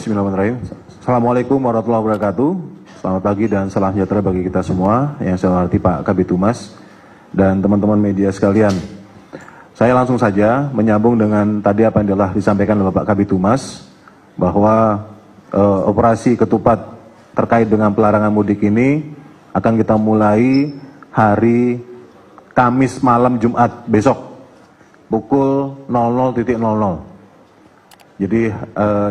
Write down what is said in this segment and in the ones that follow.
Bismillahirrahmanirrahim. Assalamualaikum warahmatullahi wabarakatuh. Selamat pagi dan salam sejahtera bagi kita semua. Yang saya hormati Pak Kabid Humas dan teman-teman media sekalian. Saya langsung saja menyambung dengan tadi apa yang telah disampaikan oleh Bapak Kabid Humas bahwa operasi ketupat terkait dengan pelarangan mudik ini akan kita mulai hari Kamis malam Jumat besok pukul 00.00. Jadi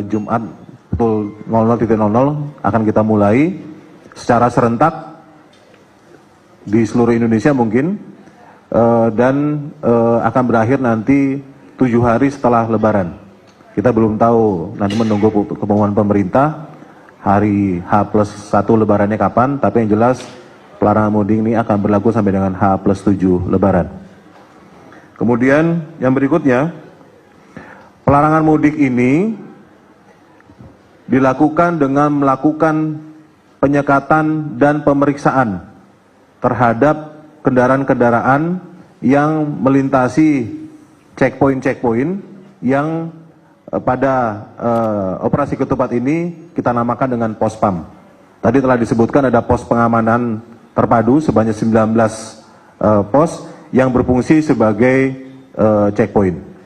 Jumat pukul 00.00 akan kita mulai secara serentak di seluruh Indonesia mungkin dan akan berakhir nanti 7 hari setelah Lebaran. Kita belum tahu, nanti menunggu pengumuman pemerintah hari H+1 Lebarannya kapan, tapi yang jelas pelarangan mudik ini akan berlaku sampai dengan H+7 Lebaran. Kemudian yang berikutnya, pelarangan mudik ini dilakukan dengan melakukan penyekatan dan pemeriksaan terhadap kendaraan-kendaraan yang melintasi checkpoint-checkpoint yang pada operasi ketupat ini kita namakan dengan pospam. Tadi telah disebutkan ada pos pengamanan terpadu sebanyak 19 pos yang berfungsi sebagai checkpoint.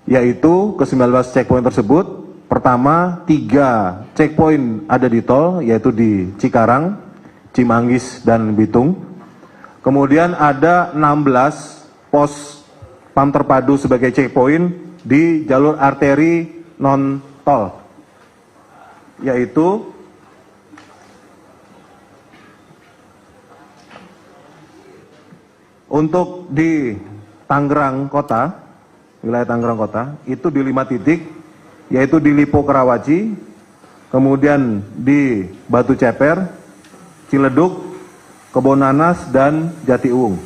Yaitu ke-19 checkpoint tersebut, pertama 3 checkpoint ada di tol, yaitu di Cikarang, Cimanggis, dan Bitung. Kemudian ada 16 pos PAM terpadu sebagai checkpoint di jalur arteri non-tol, yaitu untuk di Tangerang Kota, wilayah Tangerang Kota, itu di 5 titik, yaitu di Lipo Karawaci, kemudian di Batu Ceper, Ciledug, Kebonanas, dan Jatiuung.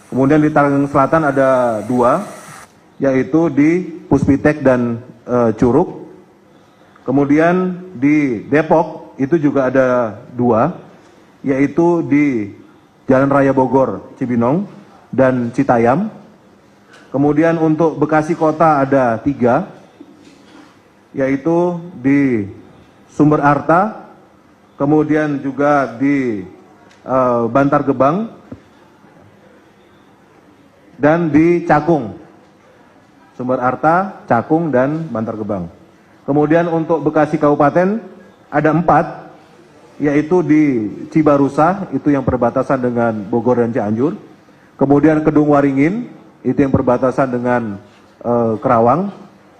Kemudian di Tangerang Selatan ada 2, yaitu di Puspitek dan Curug. Kemudian di Depok itu juga ada 2, yaitu di Jalan Raya Bogor, Cibinong, dan Citayam. Kemudian untuk Bekasi Kota ada 3, yaitu di Sumber Arta, kemudian juga di Bantar Gebang, dan di Cakung. Sumber Arta, Cakung, dan Bantar Gebang. Kemudian untuk Bekasi Kabupaten ada 4, yaitu di Cibarusah, itu yang perbatasan dengan Bogor dan Cianjur. Kemudian Kedung Waringin, itu yang perbatasan dengan Kerawang,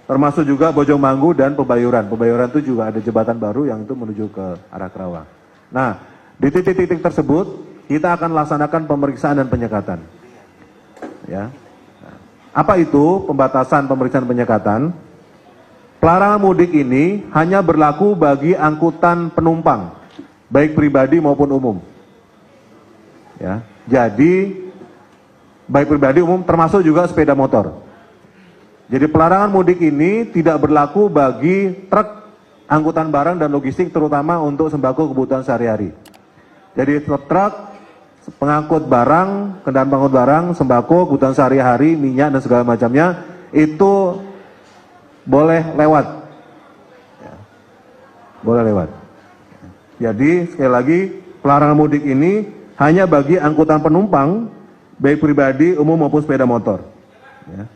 termasuk juga Bojongmanggu dan Pebayuran. Pebayuran itu juga ada jembatan baru yang itu menuju ke arah Kerawang. Nah, di titik-titik tersebut kita akan laksanakan pemeriksaan dan penyekatan. Ya. Apa itu pembatasan, pemeriksaan, penyekatan? Pelarangan mudik ini hanya berlaku bagi angkutan penumpang, baik pribadi maupun umum. Ya, jadi baik pribadi umum termasuk juga sepeda motor. Jadi pelarangan mudik ini tidak berlaku bagi truk angkutan barang dan logistik, terutama untuk sembako kebutuhan sehari-hari. Jadi truk pengangkut barang, kendaraan pengangkut barang, sembako, kebutuhan sehari-hari, minyak dan segala macamnya itu boleh lewat. Ya, boleh lewat. Jadi sekali lagi pelarangan mudik ini hanya bagi angkutan penumpang, baik pribadi, umum maupun sepeda motor. Ya.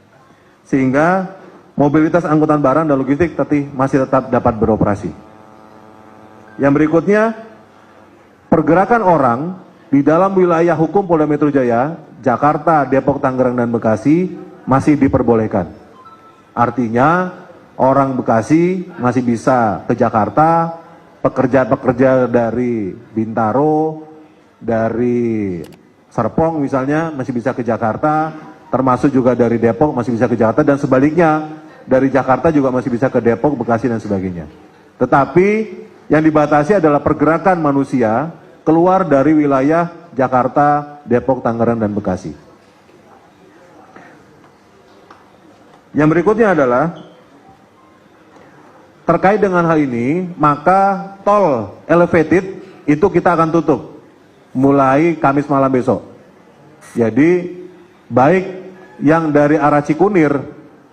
Sehingga mobilitas angkutan barang dan logistik masih tetap dapat beroperasi. Yang berikutnya, pergerakan orang di dalam wilayah hukum Polda Metro Jaya, Jakarta, Depok, Tangerang, dan Bekasi masih diperbolehkan. Artinya, orang Bekasi masih bisa ke Jakarta, pekerja-pekerja dari Bintaro, dari Serpong misalnya masih bisa ke Jakarta, termasuk juga dari Depok masih bisa ke Jakarta, dan sebaliknya dari Jakarta juga masih bisa ke Depok, Bekasi, dan sebagainya. Tetapi yang dibatasi adalah pergerakan manusia keluar dari wilayah Jakarta, Depok, Tangerang, dan Bekasi. Yang berikutnya adalah terkait dengan hal ini, maka tol elevated itu kita akan tutup mulai Kamis malam besok. Jadi baik yang dari arah Cikunir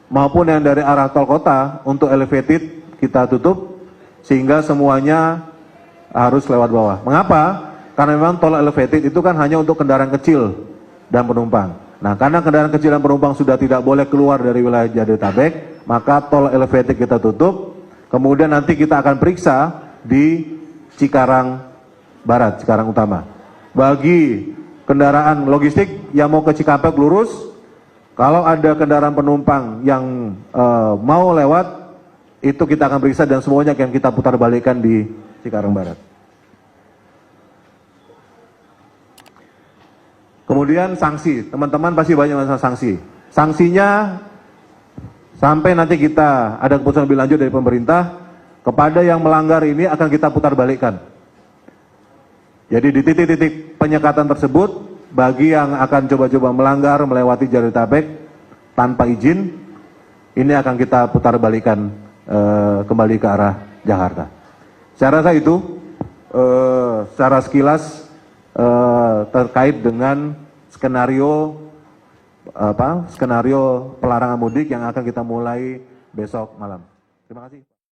maupun yang dari arah tol kota untuk elevated kita tutup sehingga semuanya harus lewat bawah. Mengapa? Karena memang tol elevated itu kan hanya untuk kendaraan kecil dan penumpang. Nah, karena kendaraan kecil dan penumpang sudah tidak boleh keluar dari wilayah Jabodetabek, maka tol elevated kita tutup. Kemudian nanti kita akan periksa di Cikarang Barat, Cikarang Utama. Bagi kendaraan logistik yang mau ke Cikampek lurus, kalau ada kendaraan penumpang yang mau lewat, itu kita akan periksa dan semuanya akan kita putar balikan di Cikarang Barat. Kemudian sanksi, teman-teman pasti banyak masalah sanksi. Sanksinya sampai nanti kita ada keputusan lebih lanjut dari pemerintah, kepada yang melanggar ini akan kita putar balikkan. Jadi di titik-titik penyekatan tersebut, bagi yang akan coba-coba melanggar melewati Jabodetabek tanpa izin, ini akan kita putar balikan kembali ke arah Jakarta. Saya rasa itu secara sekilas terkait dengan skenario pelarangan mudik yang akan kita mulai besok malam. Terima kasih.